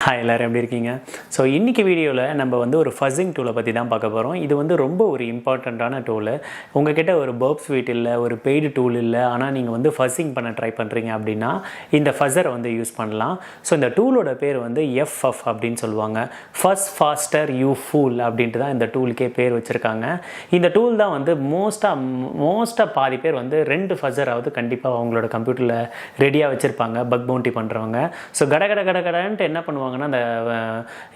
Hi எல்லோரும் எப்படி இருக்கீங்க? ஸோ இன்றைக்கி வீடியோவில் நம்ம வந்து ஒரு ஃபஸ்ஸிங் டூலை பற்றி தான் பார்க்க போகிறோம். இது வந்து ரொம்ப ஒரு இம்பார்ட்டண்ட்டான டூலு. உங்கள்கிட்ட ஒரு பர்ப் ஸ்வீட் இல்லை, ஒரு பெய்டு டூல் இல்லை, ஆனால் நீங்கள் வந்து ஃபஸ்ஸிங் பண்ண ட்ரை பண்ணுறீங்க அப்படின்னா இந்த ஃபஸ்ஸரை வந்து யூஸ் பண்ணலாம். ஸோ இந்த டூலோட பேர் வந்து எஃப்எஃப் அப்படின்னு சொல்லுவாங்க. ஃபஸ்ட் ஃபாஸ்டர் யூ ஃபூல் அப்படின்ட்டு தான் இந்த டூலுக்கே பேர் வச்சுருக்காங்க. இந்த டூல் தான் வந்து மோஸ்ட்டாக பாதி பேர் வந்து 2 ஃபஸ்ஸராவது கண்டிப்பாக அவங்களோட கம்ப்யூட்டரில் ரெடியாக வச்சுருப்பாங்க பக் பவுண்டி பண்ணுறவங்க. ஸோ கடன்ட்டு என்ன பண்ணுவாங்க,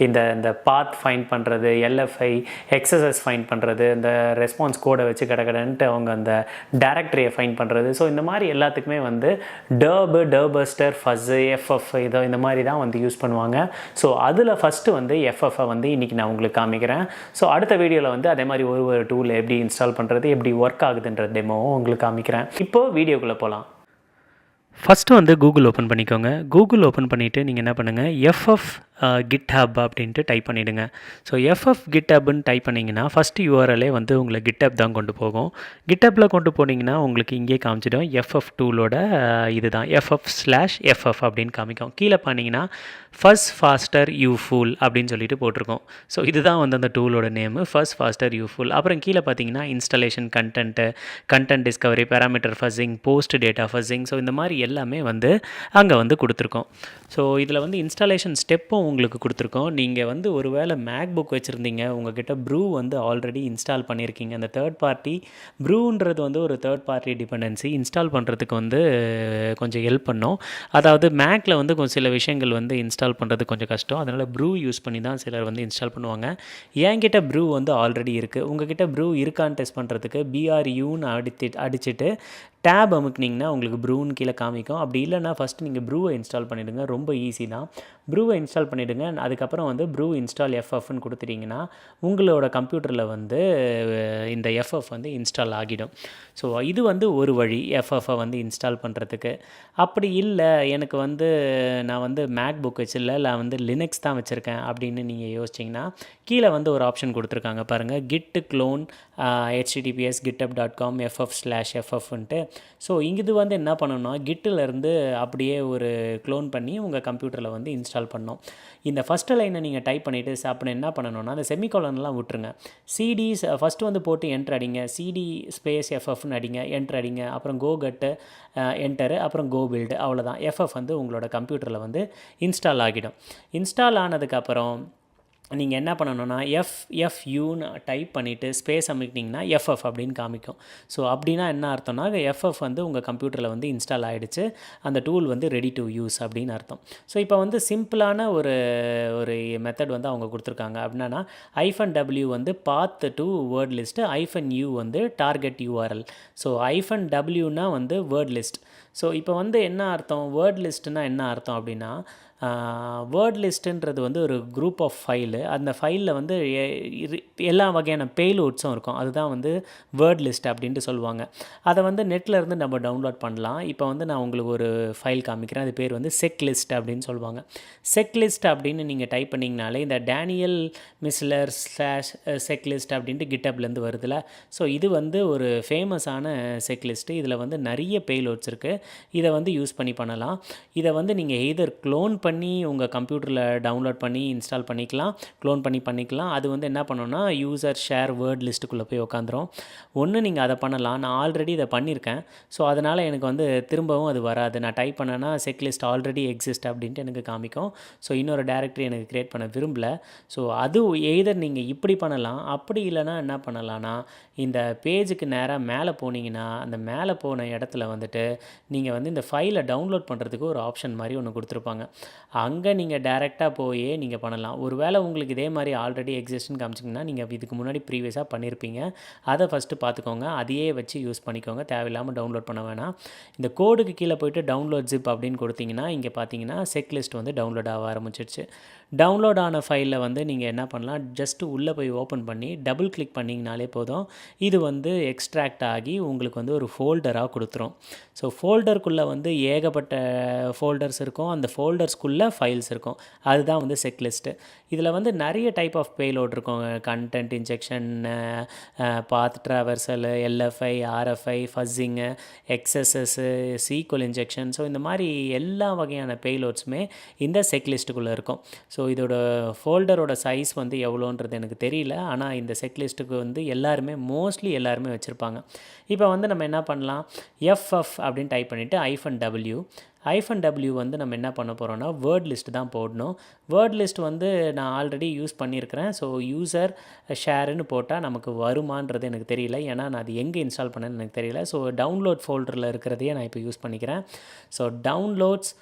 இந்த பாத் ஃபைண்ட் பண்ணுறது, எல்எஃப்ஐ எக்ஸசஸ் ஃபைண்ட் பண்ணுறது, இந்த ரெஸ்பான்ஸ் கோடை வச்சு கடன்ட்டு அவங்க அந்த டைரக்டரியை ஃபைண்ட் பண்ணுறது. ஸோ இந்த மாதிரி எல்லாத்துக்குமே வந்து டர்பஸ்டர் ஃபஸ்ஸு எஃப்எஃப் இந்த மாதிரி தான் வந்து யூஸ் பண்ணுவாங்க. ஸோ அதில் ஃபஸ்ட்டு வந்து எஃப்எஃப்ஐ வந்து இன்றைக்கி நான் உங்களுக்கு காமிக்கிறேன். ஸோ அடுத்த வீடியோவில் வந்து அதே மாதிரி ஒரு டூல் எப்படி இன்ஸ்டால் பண்ணுறது, எப்படி ஒர்க் ஆகுதுன்ற டெமோவும் உங்களுக்கு காமிக்கிறேன். இப்போது வீடியோக்குள்ளே போகலாம். ஃபஸ்ட்டு வந்து கூகுள் ஓப்பன் பண்ணிக்கோங்க. கூகுள் ஓப்பன் பண்ணிவிட்டு நீங்கள் என்ன பண்ணுங்கள், எஃப்எஃப் GitHub அப்படின்ட்டு டைப் பண்ணிவிடுங்க. ஸோ எஃப்எஃப் GitHubன்னு டைப் பண்ணிங்கன்னா ஃபஸ்ட்டு யூஆர்எல்லே வந்து உங்களை GitHub தான் கொண்டு போகும். GitHubல கொண்டு போனீங்கன்னா உங்களுக்கு இங்கே காமிச்சிடும் எஃப்எஃப் டூலோட இது தான் FF/FF அப்படின்னு காமிக்கும். கீழே பண்ணிங்கன்னா ஃபஸ்ட் ஃபாஸ்டர் யூ ஃபூல் அப்படின்னு சொல்லிட்டு போட்டிருக்கோம். ஸோ இதுதான் வந்து அந்த டூலோட name, fast faster you fool. அப்புறம் கீழே பார்த்தீங்கன்னா installation content discovery, parameter fuzzing, post data fuzzing. So இந்த மாதிரி எல்லாமே வந்து அங்கே வந்து கொடுத்துருக்கோம். ஸோ இதில் வந்து இன்ஸ்டாலேஷன் ஸ்டெப்பும் உங்களுக்கு கொடுத்துருக்கோம். நீங்கள் வந்து ஒரு வேளை மேக் புக் வச்சுருந்தீங்க, உங்கள்கிட்ட ப்ரூ வந்து ஆல்ரெடி இன்ஸ்டால் பண்ணியிருக்கீங்க. அந்த தேர்ட் பார்ட்டி ப்ரூன்றது வந்து ஒரு தேர்ட் பார்ட்டி டிபெண்டன்சி இன்ஸ்டால் பண்ணுறதுக்கு வந்து கொஞ்சம் ஹெல்ப் பண்ணோம். அதாவது மேக்கில் வந்து கொஞ்சம் சில விஷயங்கள் வந்து இன்ஸ்டால் பண்ணுறது கொஞ்சம் கஷ்டம். அதனால் ப்ரூ யூஸ் பண்ணி தான் சிலர் வந்து இன்ஸ்டால் பண்ணுவாங்க. என்கிட்ட ப்ரூ வந்து ஆல்ரெடி இருக்குது. உங்கள்கிட்ட ப்ரூ இருக்கான்னு டெஸ்ட் பண்ணுறதுக்கு BRUன்னு அடிச்சுட்டு டேப் அமுக்குனிங்கன்னா உங்களுக்கு ப்ரூன்னு கீழே காமிக்கும். அப்படி இல்லைனா ஃபஸ்ட்டு நீங்கள் ப்ரூவை இன்ஸ்டால் பண்ணிவிடுங்க. ரொம்ப ஈஸி தான். ப்ரூவை இன்ஸ்டால் பண்ணிவிடுங்க. அதுக்கப்புறம் வந்து ப்ரூ இன்ஸ்டால் எஃப்எஃப்னு கொடுத்துட்டிங்கன்னா உங்களோட கம்ப்யூட்டரில் வந்து இந்த எஃப்எஃப் வந்து இன்ஸ்டால் ஆகிடும். ஸோ இது வந்து ஒரு வழி எஃப்எஃப்பை வந்து இன்ஸ்டால் பண்ணுறதுக்கு. அப்படி இல்லை எனக்கு வந்து நான் வந்து மேக் புக் வச்சில்ல, இல்லை வந்து லினக்ஸ் தான் வச்சுருக்கேன் அப்படின்னு நீங்கள் யோசிச்சிங்கன்னா கீழே வந்து ஒரு ஆப்ஷன் கொடுத்துருக்காங்க பாருங்கள், git clone https github.com FF/FFன்ட்டு. ஸோ இது வந்து என்ன பண்ணணும்னா கிட்டிலேருந்து அப்படியே ஒரு க்ளோன் பண்ணி உங்கள் கம்ப்யூட்டரில் வந்து இன்ஸ்டால் பண்ணணும். இந்த ஃபஸ்ட்டு லைனை நீங்கள் டைப் பண்ணிவிட்டு அப்புறம் என்ன பண்ணணும்னா அந்த செமிகாலன்லாம் விட்டுருங்க. சிடி ஃபஸ்ட்டு வந்து போட்டு என்ட்ரு அடிங்க, CD ஸ்பேஸ் FFன்னு அடிங்க, என்ட்ரு அடிங்க, அப்புறம் கோ கட்டு என்டரு, அப்புறம் கோ பில்டு. அவ்வளோதான். எஃப்எஃப் வந்து உங்களோட கம்ப்யூட்டரில் வந்து இன்ஸ்டால் ஆகிடும். இன்ஸ்டால் ஆனதுக்கப்புறம் நீங்கள் என்ன பண்ணணும்னா FFUன்னு டைப் பண்ணிவிட்டு ஸ்பேஸ் அமுக்கிட்டிங்கன்னா எஃப்எஃப் அப்படின்னு காமிக்கும். ஸோ அப்படின்னா என்ன அர்த்தம்னா எஃப்எஃப் வந்து உங்கள் கம்ப்யூட்டரில் வந்து இன்ஸ்டால் ஆகிடுச்சு, அந்த டூல் வந்து ரெடி டு யூஸ் அப்படின்னு அர்த்தம். ஸோ இப்போ வந்து சிம்பிளான ஒரு மெத்தட் வந்து அவங்க கொடுத்துருக்காங்க. அப்படின்னா -W வந்து path to word list, -U வந்து டார்கெட் URL. ஸோ -Wனா வந்து வேர்ட் லிஸ்ட். ஸோ இப்போ வந்து என்ன அர்த்தம், வேர்ட் லிஸ்ட்டுனா என்ன அர்த்தம் அப்படின்னா வேர்ட் லிஸ்ட்டுன்றது வந்து ஒரு குரூப் ஆஃப் ஃபைலு. அந்த ஃபைலில் வந்து எல்லா வகையான பேலோட்ஸும் இருக்கும். அதுதான் வந்து வேர்ட் லிஸ்ட் அப்படின்ட்டு சொல்லுவாங்க. அதை வந்து நெட்லேருந்து நம்ம டவுன்லோட் பண்ணலாம். இப்போ வந்து நான் உங்களுக்கு ஒரு ஃபைல் காமிக்கிறேன். அது பேர் வந்து செக் லிஸ்ட் அப்படின்னு சொல்லுவாங்க. செக் லிஸ்ட் அப்படின்னு நீங்கள் டைப் பண்ணிங்கனாலே இந்த டேனியல் மிஸ்லர் /செக் லிஸ்ட் அப்படின்ட்டு GitHubலேருந்து வருதுல. ஸோ இது வந்து ஒரு ஃபேமஸான செக் லிஸ்ட்டு. இதில் வந்து நிறைய பேலோட்ஸ் இருக்குது. இதை வந்து யூஸ் பண்ணலாம். இதை வந்து நீங்கள் எய்தர் க்ளோன் பண்ணி உங்கள் கம்ப்யூட்டரில் டவுன்லோட் பண்ணி இன்ஸ்டால் பண்ணிக்கலாம், க்ளோன் பண்ணிக்கலாம். அது வந்து என்ன பண்ணணும்னா யூசர் ஷேர் வேர்ட் லிஸ்ட்டுக்குள்ளே போய் உட்காந்துரும். ஒன்று நீங்கள் அதை பண்ணலாம். நான் ஆல்ரெடி இதை பண்ணியிருக்கேன். ஸோ அதனால் எனக்கு வந்து திரும்பவும் அது வராது. நான் டைப் பண்ணேன்னா செக் லிஸ்ட் ஆல்ரெடி எக்ஸிஸ்ட் அப்படின்ட்டு எனக்கு காமிக்கும். ஸோ இன்னொரு டைரக்டரி எனக்கு க்ரியேட் பண்ண விரும்பல. ஸோ அது எய்தர் நீங்கள் இப்படி பண்ணலாம். அப்படி இல்லைனா என்ன பண்ணலான்னா இந்த பேஜுக்கு நேராக மேலே போனீங்கன்னா அந்த மேலே போன இடத்துல வந்துட்டு நீங்கள் வந்து இந்த ஃபைலை டவுன்லோட் பண்ணுறதுக்கு ஒரு ஆப்ஷன் மாதிரி ஒன்று கொடுத்துருப்பாங்க. அங்கே நீங்கள் டைரெக்டாக போய் நீங்கள் பண்ணலாம். ஒரு வேளை உங்களுக்கு இதே மாதிரி ஆல்ரெடி எக்ஸிஸ்ட்னு காமிச்சிங்கன்னா நீங்கள் இதுக்கு முன்னாடி ப்ரீவியஸாக பண்ணியிருப்பீங்க. அதை ஃபஸ்ட்டு பார்த்துக்கோங்க, அதையே வச்சு யூஸ் பண்ணிக்கோங்க, தேவையில்லாமல் டவுன்லோட் பண்ண வேணாம். இந்த கோடுக்கு கீழே போய்ட்டு டவுன்லோட் ஜிப் அப்படின்னு கொடுத்தீங்கன்னா இங்கே பார்த்தீங்கன்னா செக் லிஸ்ட் வந்து டவுன்லோட் ஆக ஆரம்பிச்சிடுச்சு. டவுன்லோட் ஆன ஃபைலில் வந்து நீங்கள் என்ன பண்ணலாம், ஜஸ்ட்டு உள்ளே போய் ஓப்பன் பண்ணி டபுள் கிளிக் பண்ணிங்கனாலே போதும். இது வந்து எக்ஸ்ட்ராக்ட் ஆகி உங்களுக்கு வந்து ஒரு ஃபோல்டராக கொடுத்துரும். ஸோ ஃபோல்டருக்குள்ளே வந்து ஏகப்பட்ட ஃபோல்டர்ஸ் இருக்கும். அந்த ஃபோல்டர்ஸ்குள்ளே செக்லிஸ்ட்டுக்குள்ளே ஃபைல்ஸ் இருக்கும். அதுதான் வந்து செக்லிஸ்ட்டு. இதில் வந்து நிறைய டைப் ஆஃப் பேலோட் இருக்கும். Content injection, path traversal, LFI, RFI, fuzzing, XSS, SQL injection. So இந்த மாதிரி எல்லா வகையான பேலோட்ஸுமே இந்த செக்லிஸ்ட்டுக்குள்ளே இருக்கும். ஸோ இதோட ஃபோல்டரோட சைஸ் வந்து எவ்வளோன்றது எனக்கு தெரியல. ஆனால் இந்த செக்லிஸ்ட்டுக்கு வந்து மோஸ்ட்லி எல்லாருமே வச்சுருப்பாங்க. இப்போ வந்து நம்ம என்ன பண்ணலாம், எஃப்எஃப் அப்படின்னு டைப் பண்ணிவிட்டு -W வந்து நம்ம என்ன பண்ண போகிறோம்னா வேர்ட் லிஸ்ட் தான் போடணும். வேர்ட் லிஸ்ட் வந்து நான் ஆல்ரெடி யூஸ் பண்ணியிருக்கிறேன். ஸோ யூசர் ஷேருன்னு போட்டால் நமக்கு வருமானது எனக்கு தெரியல. ஏன்னா நான் அது எங்கே இன்ஸ்டால் பண்ணேன்னு எனக்கு தெரியல. ஸோ டவுன்லோட் ஃபோல்டரில் இருக்கிறதையே நான் இப்போ யூஸ் பண்ணிக்கிறேன். ஸோ டவுன்லோட்ஸ்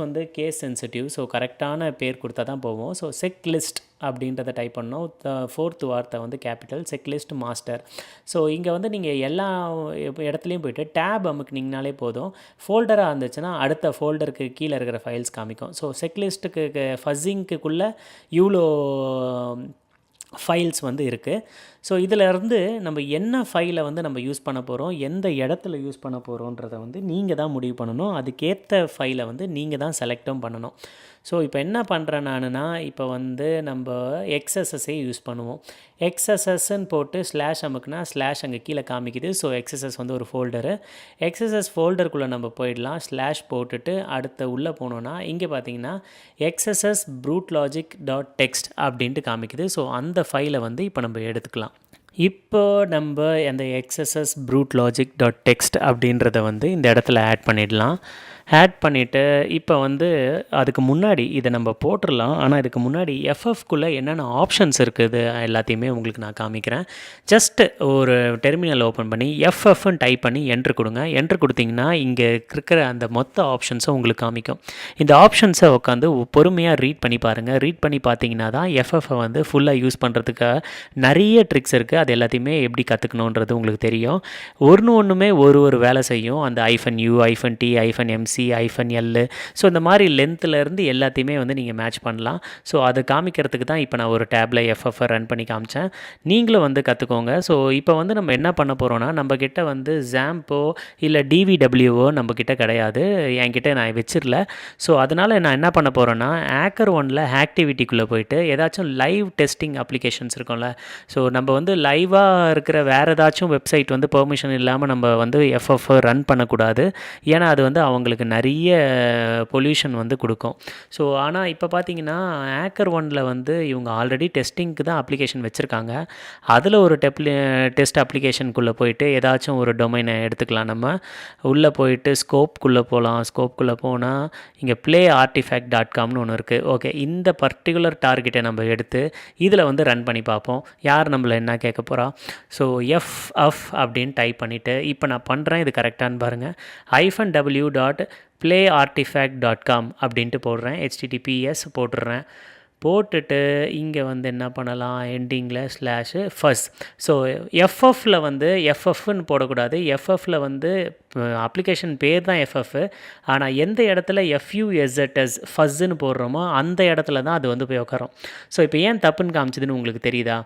வந்து கேஸ் சென்சிட்டிவ். ஸோ கரெக்டான பேர் கொடுத்தா தான் போவோம். ஸோ செக்லிஸ்ட் அப்படின்றத டைப் பண்ணோம். ஃபோர்த் வார்த்தை வந்து கேபிட்டல், செக்லிஸ்ட் மாஸ்டர். ஸோ இங்கே வந்து நீங்கள் எல்லா இடத்துலையும் போய்ட்டு டேப் அமுக்குனிங்கனாலே போதும். ஃபோல்டராக இருந்துச்சுன்னா அடுத்த ஃபோல்டருக்கு கீழே இருக்கிற ஃபைல்ஸ் காமிக்கும். ஸோ செக்லிஸ்ட்டுக்கு ஃபஸ்ஸிங்க்குள்ளே இவ்வளோ ஃபைல்ஸ் வந்து இருக்குது. ஸோ இதிலேருந்து நம்ம என்ன ஃபைலை வந்து நம்ம யூஸ் பண்ண போகிறோம், எந்த இடத்துல யூஸ் பண்ண போகிறோன்றதை வந்து நீங்கள் தான் முடிவு பண்ணணும். அதுக்கேற்ற ஃபைலை வந்து நீங்கள் தான் செலக்டும் பண்ணணும். ஸோ இப்போ என்ன பண்ணுறேன் நானுன்னா, இப்போ வந்து நம்ம எக்ஸ்எஸ்எஸ்ஸே யூஸ் பண்ணுவோம். எக்ஸ்எஸ்எஸ்ன்னு போட்டு ஸ்லாஷ் அமுக்குனா ஸ்லாஷ் அங்கே கீழே காமிக்குது. ஸோ எக்ஸ்எஸ்எஸ் வந்து ஒரு ஃபோல்டரு. எக்ஸ்எஸ்எஸ் ஃபோல்டருக்குள்ளே நம்ம போயிடலாம். ஸ்லாஷ் போட்டுட்டு அடுத்த உள்ளே போனோன்னா இங்கே பார்த்தீங்கன்னா XSS BruteLogic.txt அப்படின்ட்டு காமிக்குது. ஸோ அந்த ஃபைலை வந்து இப்போ நம்ம எடுத்துக்கலாம். இப்போ நம்ம அந்த XSS BruteLogic.txt அப்படின்றத வந்து இந்த இடத்துல ஆட் பண்ணிடலாம். ஆட் பண்ணிவிட்டு இப்போ வந்து அதுக்கு முன்னாடி இதை நம்ம போட்டுடலாம். ஆனால் இதுக்கு முன்னாடி எஃப்எஃப்குள்ளே என்னென்ன ஆப்ஷன்ஸ் இருக்குது எல்லாத்தையுமே உங்களுக்கு நான் காமிக்கிறேன். ஜஸ்ட்டு ஒரு டெர்மினல் ஓப்பன் பண்ணி எஃப்எஃப்னு டைப் பண்ணி என்ட்ரு கொடுங்க. என்ட்ரு கொடுத்தீங்கன்னா இங்கே இருக்கிற அந்த மொத்த ஆப்ஷன்ஸும் உங்களுக்கு காமிக்கும். இந்த ஆப்ஷன்ஸை உட்காந்து பொறுமையாக ரீட் பண்ணி பாருங்கள். ரீட் பண்ணி பார்த்தீங்கன்னா தான் எஃப்எஃப்பை வந்து ஃபுல்லாக யூஸ் பண்ணுறதுக்கு நிறைய ட்ரிக்ஸ் இருக்குது. அது எல்லாத்தையுமே எப்படி கற்றுக்கணுன்றது உங்களுக்கு தெரியும். ஒன்றுமே ஒரு வேலை செய்யும். அந்த -U, -T, -MC, -L. So இந்த மாதிரி லென்த்துலேருந்து எல்லாத்தையுமே வந்து நீங்கள் மேட்ச் பண்ணலாம். ஸோ அதை காமிக்கிறதுக்கு தான் இப்போ நான் ஒரு டேப்பில் எஃப்எஃப்ஐ ரன் பண்ணி காமிச்சேன். நீங்களும் வந்து கற்றுக்கோங்க. ஸோ இப்போ வந்து நம்ம என்ன பண்ண போகிறோன்னா, நம்மக்கிட்ட வந்து ஜாம்போ இல்லை DVWO நம்மக்கிட்ட கிடையாது, என்கிட்ட நான் வச்சிடல. ஸோ அதனால் நான் என்ன பண்ண போகிறேன்னா, HackerOneல ஆக்டிவிட்டிக்குள்ளே போயிட்டு ஏதாச்சும் லைவ் டெஸ்டிங் அப்ளிகேஷன்ஸ் இருக்கும்ல, ஸோ நம்ம வந்து லைவாக இருக்கிற வேறு ஏதாச்சும் வெப்சைட் வந்து பெர்மிஷன் இல்லாமல் நம்ம வந்து எஃப்எஃப்ஐ ரன் பண்ணக்கூடாது. ஏன்னா அது வந்து அவங்களுக்கு நிறைய பொல்யூஷன் வந்து கொடுக்கும். ஸோ ஆனால் இப்போ பார்த்தீங்கன்னா HackerOneல வந்து இவங்க ஆல்ரெடி டெஸ்டிங்க்கு தான் அப்ளிகேஷன் வச்சுருக்காங்க. அதில் ஒரு டெஸ்ட் அப்ளிகேஷனுக்குள்ளே போயிட்டு ஏதாச்சும் ஒரு டொமைனை எடுத்துக்கலாம். நம்ம உள்ளே போயிட்டு ஸ்கோப்புக்குள்ளே போகலாம். ஸ்கோப்புக்குள்ளே போனால் இங்கே playartifact.comனு ஒன்று இருக்குது. ஓகே, இந்த பர்டிகுலர் டார்கெட்டை நம்ம எடுத்து இதில் வந்து ரன் பண்ணி பார்ப்போம். யார் நம்மளை என்ன கேட்க போகிறா. ஸோ எஃப்எஃப் அப்படின்னு டைப் பண்ணிவிட்டு இப்போ நான் பண்ணுறேன், இது கரெக்டானு பாருங்கள். -w.playartifact.com அப்படின்ட்டு போடுறேன். HTTPS போட்டுடுறேன். போட்டுட்டு இங்கே வந்து என்ன பண்ணலாம், எண்டிங்கில் /fuzz. ஸோ எஃப்எஃப்பில் வந்து எஃப்எஃப்னு போடக்கூடாது. எஃப்எஃப்பில் வந்து அப்ளிகேஷன் பேர் தான் எஃப்எஃப். ஆனால் எந்த இடத்துல FUZS ஃபஸ்ஸுன்னு போடுறோமோ அந்த இடத்துல தான் அது வந்து போய் உட்காரும். ஸோ இப்போ ஏன் தப்புன்னு காமிச்சதுன்னு உங்களுக்கு தெரியுதா?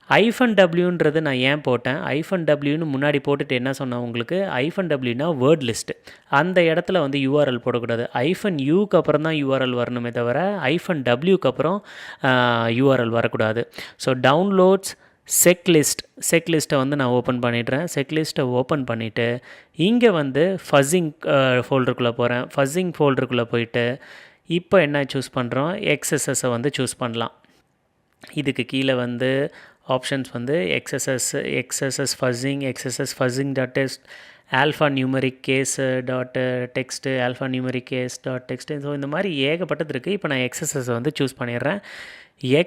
-W நான் ஏன் போட்டேன், -Wன்னு முன்னாடி போட்டுட்டு என்ன சொன்னேன் உங்களுக்கு, -Wனா வேர்ட் லிஸ்ட்டு. அந்த இடத்துல வந்து URL போடக்கூடாது. -Uக்கு அப்புறம் தான் URL வரணுமே தவிர -Wக்கு அப்புறம் URL வரக்கூடாது. ஸோ டவுன்லோட்ஸ் செக்லிஸ்ட்டை வந்து நான் ஓப்பன் பண்ணிடுறேன். செக்லிஸ்ட்டை ஓப்பன் பண்ணிவிட்டு இங்கே வந்து ஃபஸ்ஸிங் ஃபோல்டருக்குள்ளே போகிறேன். ஃபஸ்ஸிங் ஃபோல்டருக்குள்ளே போயிட்டு இப்போ என்ன சூஸ் பண்ணுறோம், XSSஐ வந்து சூஸ் பண்ணலாம். இதுக்கு கீழே வந்து ஆப்ஷன்ஸ் வந்து XSS fuzzing.txt, alphanumeric case.txt, alphanumeric case.txt. So இந்த மாதிரி ஏகப்பட்டது இருக்குது. இப்போ நான் XSS வந்து சூஸ் பண்ணிடுறேன்.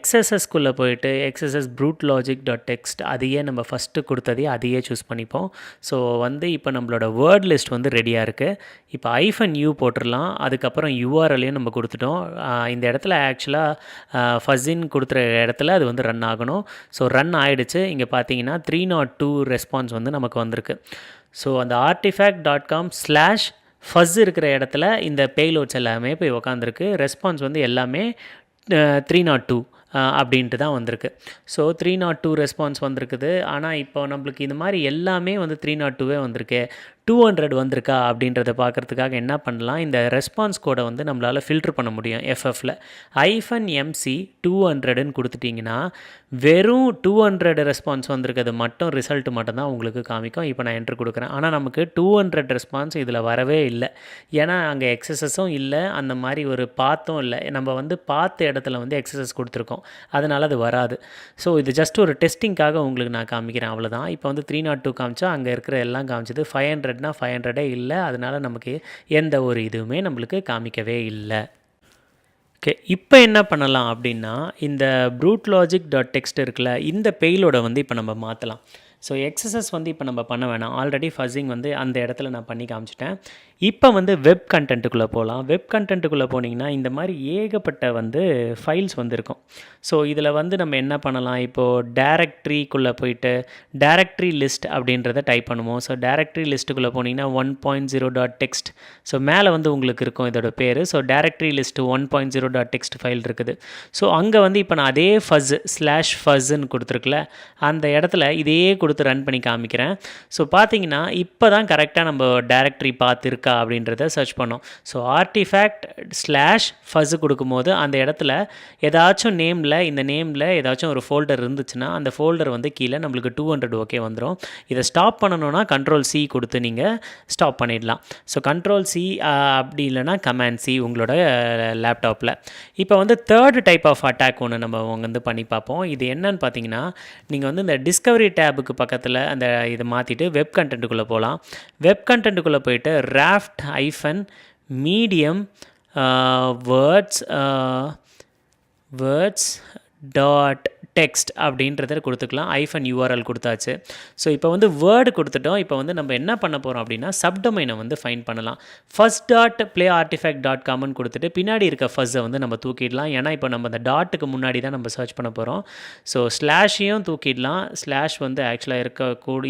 XSSக்குள்ளே போயிட்டு XSS BruteLogic.txt அதையே நம்ம ஃபஸ்ட்டு கொடுத்ததே அதையே சூஸ் பண்ணிப்போம். ஸோ வந்து இப்போ நம்மளோட வேர்ட் லிஸ்ட் வந்து ரெடியாக இருக்குது. இப்போ -U போட்டுடலாம். அதுக்கப்புறம் URLையும் நம்ம கொடுத்துட்டோம். இந்த இடத்துல ஆக்சுவலாக ஃபஸ்ஸின் கொடுத்துற இடத்துல அது வந்து ரன் ஆகணும். ஸோ ரன் ஆகிடுச்சு. இங்கே பார்த்தீங்கன்னா 302 ரெஸ்பான்ஸ் வந்து நமக்கு வந்திருக்கு. ஸோ அந்த artifact.com/fuzz இருக்கிற இடத்துல இந்த பேலோட்ஸ் எல்லாமே போய் உக்காந்துருக்கு. ரெஸ்பான்ஸ் வந்து எல்லாமே 302 அப்படின்ட்டு தான் வந்திருக்கு. ஸோ 302 ரெஸ்பான்ஸ் வந்திருக்குது. ஆனால் இப்போ நம்மளுக்கு இந்த மாதிரி எல்லாமே வந்து 302 வந்திருக்கு. 200 வந்திருக்கா அப்படின்றத பார்க்குறதுக்காக என்ன பண்ணலாம், இந்த ரெஸ்பான்ஸ் கோடை வந்து நம்மளால் ஃபில்டர் பண்ண முடியும் எஃப்எஃப்பில். -MC 200ன்னு கொடுத்துட்டிங்கன்னா வெறும் 200 ரெஸ்பான்ஸ் வந்திருக்கிறது மட்டும் ரிசல்ட் மட்டும் தான் உங்களுக்கு காமிக்கும். இப்போ நான் என்ட்ரு கொடுக்குறேன். ஆனால் நமக்கு 200 ரெஸ்பான்ஸ் இதில் வரவே இல்லை. ஏன்னா அங்கே எக்ஸஸஸும் இல்லை, அந்த மாதிரி ஒரு பாத்தும் இல்லை. நம்ம வந்து பார்த்த இடத்துல வந்து எக்ஸஸஸ் கொடுத்துருக்கோம், அதனால் அது வராது. ஸோ இது ஜஸ்ட் ஒரு டெஸ்டிங்காக உங்களுக்கு நான் காமிக்கிறேன், அவ்வளோதான். இப்போ வந்து 302 காமிச்சா அங்கே இருக்கிற எல்லாம் காமிச்சது. 500னா 500 இல்லை, அதனால் நமக்கு எந்த ஒரு இதுவுமே நம்மளுக்கு காமிக்கவே இல்லை. ஓகே, இப்போ என்ன பண்ணலாம் அப்படின்னா, இந்த brute-logic.txt இருக்குல்ல, இந்த பெயிலோட வந்து இப்போ நம்ம மாற்றலாம். ஸோ எக்ஸசஸ் வந்து இப்போ நம்ம பண்ண வேணாம், ஆல்ரெடி ஃபஸிங் வந்து அந்த இடத்துல நான் பண்ணி காமிச்சிட்டேன். இப்போ வந்து வெப் கண்டென்ட்டுக்குள்ளே போகலாம். வெப் கண்டென்ட்டுக்குள்ளே போனீங்கன்னா இந்த மாதிரி ஏகப்பட்ட வந்து ஃபைல்ஸ் வந்து இருக்கும். ஸோ இதில் வந்து நம்ம என்ன பண்ணலாம், இப்போது டேரக்ட்ரிக்குள்ளே போயிட்டு டேரக்ட்ரி லிஸ்ட் அப்படின்றத டைப் பண்ணுவோம். ஸோ டேரக்ட்ரி லிஸ்ட்டுக்குள்ளே போனீங்கன்னா 1.0.txt. ஸோ மேலே வந்து உங்களுக்கு இருக்கும் இதோட பேர். So directory list 1.0.txt file இருக்குது. ஸோ அங்கே வந்து இப்போ நான் அதே /fuzன்னு கொடுத்துருக்குல, அந்த இடத்துல இதையே கொடுத்து ரன் பண்ணி காமிக்கிறேன். ஸோ பார்த்தீங்கன்னா இப்போ தான் கரெக்டாக நம்ம டேரக்ட்ரி பார்த்துருக்கா அப்படின்றத சர்ச் பண்ணோம். ஸோ artifact/fuzz கொடுக்கும்போது அந்த இடத்துல ஏதாச்சும் இந்த நேமில் ஏதாச்சும் ஒரு ஃபோல்டர் இருந்துச்சுன்னா அந்த ஃபோல்டர் வந்து கீழே நம்மளுக்கு 200 ஓகே வந்துடும். இதை ஸ்டாப் பண்ணணுன்னா Ctrl+C கொடுத்து நீங்கள் ஸ்டாப் பண்ணிடலாம். ஸோ Ctrl+C அப்படி இல்லைனா Command+C உங்களோட லேப்டாப்பில். இப்போ வந்து தேர்ட் டைப் ஆஃப் அட்டாக் ஒன்று நம்ம வந்து பண்ணி பார்ப்போம். இது என்னன்னு பார்த்தீங்கன்னா, நீங்கள் வந்து இந்த டிஸ்கவரி டேபுக்கு பக்கத்தில் அந்த இதை மாற்றிட்டு வெப் கண்டென்ட்டுக்குள்ளே போகலாம். வெப் கண்டென்ட்டுக்குள்ளே போயிட்டு -medium words.text அப்படின்றத கொடுத்துக்கலாம். -URL கொடுத்தாச்சு. ஸோ இப்போ வந்து வேர்டு கொடுத்துட்டோம். இப்போ வந்து நம்ம என்ன பண்ண போகிறோம் அப்படின்னா, சப்டொமைனை வந்து ஃபைண்ட் பண்ணலாம். first.playartifact.comன்னு கொடுத்துட்டு பின்னாடி இருக்க ஃபஸ்ஸை வந்து நம்ம தூக்கிடலாம். ஏன்னா இப்போ நம்ம அந்த டாட்டுக்கு முன்னாடி தான் நம்ம சர்ச் பண்ண போகிறோம். ஸோ ஸ்லாஷையும் தூக்கிடலாம். ஸ்லாஷ் வந்து ஆக்சுவலாக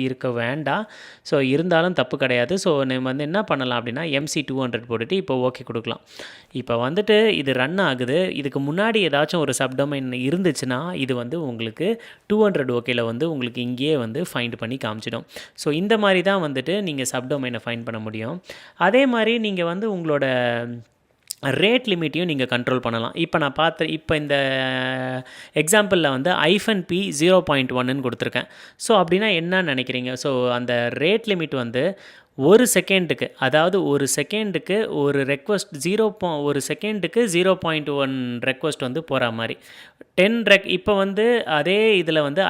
இருக்க வேண்டாம். ஸோ இருந்தாலும் தப்பு கிடையாது. ஸோ நம்ம வந்து என்ன பண்ணலாம் அப்படின்னா, MC 200 போட்டுட்டு இப்போ ஓகே கொடுக்கலாம். இப்போ வந்துட்டு இது ரன் ஆகுது. இதுக்கு முன்னாடி ஏதாச்சும் ஒரு சப்டொமைன் இருந்துச்சுன்னா இது வந்து உங்களுக்கு 200 ஓகேல வந்து உங்களுக்கு இங்கேயே வந்து ஃபைண்ட் பண்ணி காமிச்சிடும். ஸோ இந்த மாதிரி தான் வந்துட்டு நீங்கள் சப்டொமைனை ஃபைண்ட் பண்ண முடியும். அதே மாதிரி நீங்கள் வந்து உங்களோட ரேட் லிமிட்டையும் நீங்கள் கண்ட்ரோல் பண்ணலாம். இப்போ இந்த எக்ஸாம்பிளில் வந்து -p 0.1ன்னு கொடுத்துருக்கேன். ஸோ அப்படின்னா என்ன நினைக்கிறீங்க? ஸோ அந்த ரேட் லிமிட் வந்து ஒரு செகண்டுக்கு, அதாவது ஒரு செகண்டுக்கு ஒரு ரெக்வஸ்ட் ஒரு செகண்டுக்கு 0.1 ரெக்வஸ்ட் வந்து போகிற மாதிரி 10 இப்போ வந்து அதே இதில் வந்து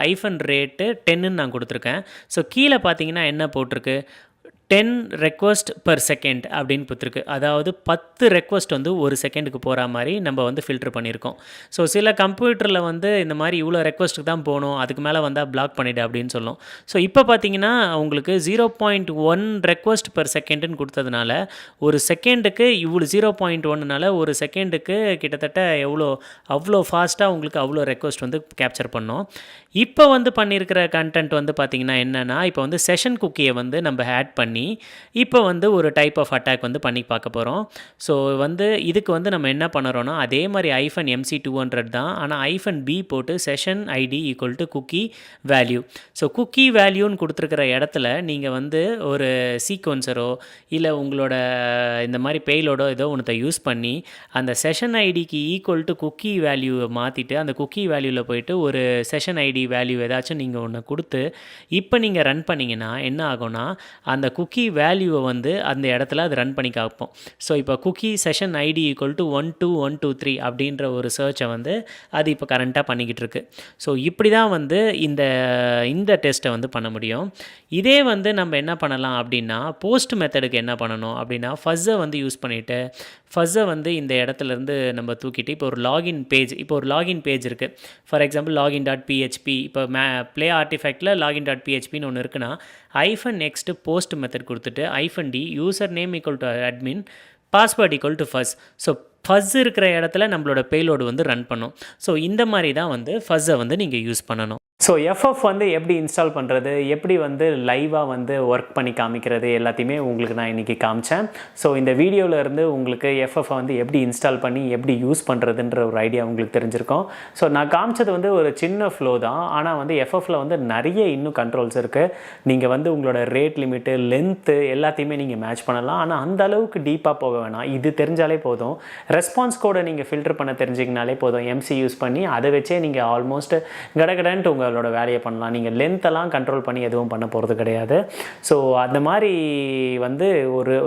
ரேட்டு 10ன்னு நான் கொடுத்துருக்கேன். ஸோ கீழே பார்த்தீங்கன்னா என்ன போட்டிருக்கு, 10 ரெக்வஸ்ட் பெர் செகண்ட் அப்படின்னு கொடுத்துருக்கு. அதாவது 10 ரெக்வஸ்ட் வந்து ஒரு செகண்டுக்கு போகிற மாதிரி நம்ம வந்து ஃபில்டர் பண்ணியிருக்கோம். ஸோ சில கம்ப்யூட்டரில் வந்து இந்த மாதிரி இவ்வளோ ரெக்வஸ்ட்டுக்கு தான் போகணும், அதுக்கு மேலே வந்தால் பிளாக் பண்ணிவிடு அப்படின்னு சொல்லும். ஸோ இப்போ பார்த்தீங்கன்னா உங்களுக்கு 0.1 ரெக்வஸ்ட் பெர் செகண்டுன்னு கொடுத்ததுனால ஒரு செகண்டுக்கு இவ்வளோ 0.1னால ஒரு செகண்டுக்கு கிட்டத்தட்ட அவ்வளோ ஃபாஸ்ட்டாக உங்களுக்கு அவ்வளோ ரெக்வஸ்ட் வந்து கேப்சர் பண்ணோம். இப்போ வந்து பண்ணியிருக்கிற கண்டென்ட் வந்து பார்த்திங்கன்னா என்னென்னா, இப்போ வந்து செஷன் குக்கியை வந்து நம்ம ஆட் பண்ணி இப்போ வந்து ஒரு டைப் ஆஃப் அட்டாக் வந்து பண்ணி பார்க்க போகிறோம். ஸோ வந்து இதுக்கு வந்து நம்ம என்ன பண்ணுறோன்னா, அதே மாதிரி -MC 200 தான், ஆனால் -B போட்டு session ID = cookie value. So cookie வேல்யூன்னு கொடுத்துருக்கிற இடத்துல நீங்கள் வந்து ஒரு சீக்வன்சரோ இல்லை உங்களோட இந்த மாதிரி பெயிலோடோ ஏதோ ஒன்றத்தை யூஸ் பண்ணி அந்த செஷன் ஐடிக்கு = குக்கி வேல்யூவை மாற்றிட்டு அந்த குக்கி வேல்யூவில் போயிட்டு ஒரு செஷன் ஐடி வேல்யூ ஏதாச்சும் நீங்கள் ஒன்று கொடுத்து இப்போ நீங்கள் ரன் பண்ணிங்கன்னா என்ன ஆகும்னா, அந்த குக்கி வேல்யூவை வந்து அந்த இடத்துல அது ரன் பண்ணி காப்போம். ஸோ இப்போ குக்கி செஷன் ஐடி = 12123 அப்படின்ற ஒரு சர்ச்சை வந்து அது இப்போ கரண்ட்டாக பண்ணிக்கிட்டு இருக்கு. ஸோ இப்படி தான் வந்து இந்த டெஸ்ட்டை வந்து பண்ண முடியும். இதே வந்து நம்ம என்ன பண்ணலாம் அப்படின்னா, போஸ்ட் மெத்தடுக்கு என்ன பண்ணணும் அப்படின்னா, ஃபஸ்ஸை வந்து யூஸ் பண்ணிவிட்டு ஃபஸ்ஸை வந்து இந்த இடத்துலேருந்து நம்ம தூக்கிட்டு இப்போ ஒரு லாகின் பேஜ் இருக்குது. For example login.php. இப்போ ப்ளே ஆர்டிஃபேக்டில் login.phpன்னு ஒன்று இருக்குன்னா -next போஸ்ட் மெத்தட் கொடுத்துட்டு -d user name = admin password = fuzz. So ஃபஸ் இருக்கிற இடத்துல நம்மளோட பேலோடு வந்து ரன் பண்ணும். ஸோ இந்த மாதிரி தான் வந்து ஃபஸ்ஸை வந்து நீங்கள் யூஸ் பண்ணணும். ஸோ எஃப்எஃப் வந்து எப்படி இன்ஸ்டால் பண்ணுறது, எப்படி வந்து லைவாக வந்து ஒர்க் பண்ணி காமிக்கிறது எல்லாத்தையுமே உங்களுக்கு நான் இன்றைக்கி காமிச்சேன். ஸோ இந்த வீடியோவில் இருந்து உங்களுக்கு எஃப்எஃப் வந்து எப்படி இன்ஸ்டால் பண்ணி எப்படி யூஸ் பண்ணுறதுன்ற ஒரு ஐடியா உங்களுக்கு தெரிஞ்சிருக்கும். ஸோ நான் காமிச்சது வந்து ஒரு சின்ன ஃப்ளோ தான். ஆனால் வந்து எஃப்எஃப்பில் வந்து நிறைய இன்னும் கண்ட்ரோல்ஸ் இருக்குது. நீங்கள் வந்து உங்களோட ரேட் லிமிட்டு, லென்த்து எல்லாத்தையுமே நீங்கள் மேட்ச் பண்ணலாம். ஆனால் அந்த அளவுக்கு டீப்பாக போக வேணாம். இது தெரிஞ்சாலே போதும். ரெஸ்பான்ஸ் கோடை நீங்கள் ஃபில்டர் பண்ண தெரிஞ்சிங்கனாலே போதும். எம்சி யூஸ் பண்ணி அதை வச்சே நீங்கள் ஆல்மோஸ்ட் கடகடன்ட்டு உங்களோட வேலையை பண்ணலாம். நீங்கள் லென்த்தெல்லாம் கண்ட்ரோல் பண்ணி எதுவும் பண்ண போகிறது கிடையாது. ஸோ அந்த மாதிரி வந்து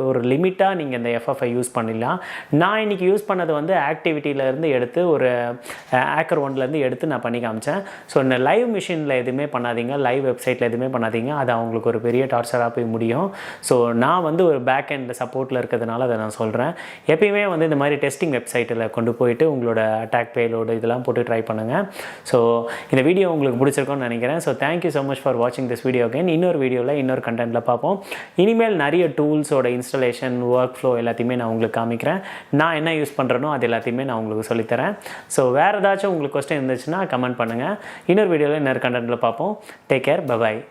ஒரு லிமிட்டாக நீங்கள் இந்த எஃப்எஃப்ஐ யூஸ் பண்ணிடலாம். நான் இன்றைக்கி யூஸ் பண்ணது வந்து ஆக்டிவிட்டியிலேருந்து எடுத்து ஒரு ஆக்கர் ஒன்லேருந்து எடுத்து நான் பண்ணி காமிச்சேன். ஸோ இந்த லைவ் மிஷினில் எதுவுமே பண்ணாதீங்க, லைவ் வெப்சைட்டில் எதுவுமே பண்ணாதீங்க. அது அவங்களுக்கு ஒரு பெரிய டார்ச்சராக போய் முடியும். ஸோ நான் வந்து ஒரு பேக் எண்ட் சப்போர்ட்டில் இருக்கிறதுனால அதை நான் சொல்கிறேன். எப்பயுமே வந்து இந்த மாதிரி டெஸ்டிங் வெப்சைட்டில் கொண்டு போயிட்டு உங்களோட அட்டாக் பேலோடு இதெல்லாம் போட்டு ட்ரை பண்ணுங்கள். ஸோ இந்த வீடியோ உங்களுக்கு பிடிச்சிருக்கும்னு நினைக்கிறேன். So thank you so much for வாட்சிங் திஸ் வீடியோ அகைன். இன்னொரு வீடியோவில் இன்னொரு கண்டென்ட்டில் பார்ப்போம். இனிமேல் நிறைய டூல்ஸோட இன்ஸ்டாலேஷன், ஒர்க் ஃப்ளோ எல்லாத்தையுமே நான் உங்களுக்கு காமிக்கிறேன். நான் என்ன யூஸ் பண்ணுறேனோ அது எல்லாத்தையுமே நான் உங்களுக்கு சொல்லித்தரேன். ஸோ வேறு ஏதாச்சும் உங்களுக்கு கொஸ்டின் இருந்துச்சுன்னா கமெண்ட் பண்ணுங்கள். இன்னொரு வீடியோவில் இன்னொரு கண்டென்ட்டில் பார்ப்போம். Take care, by.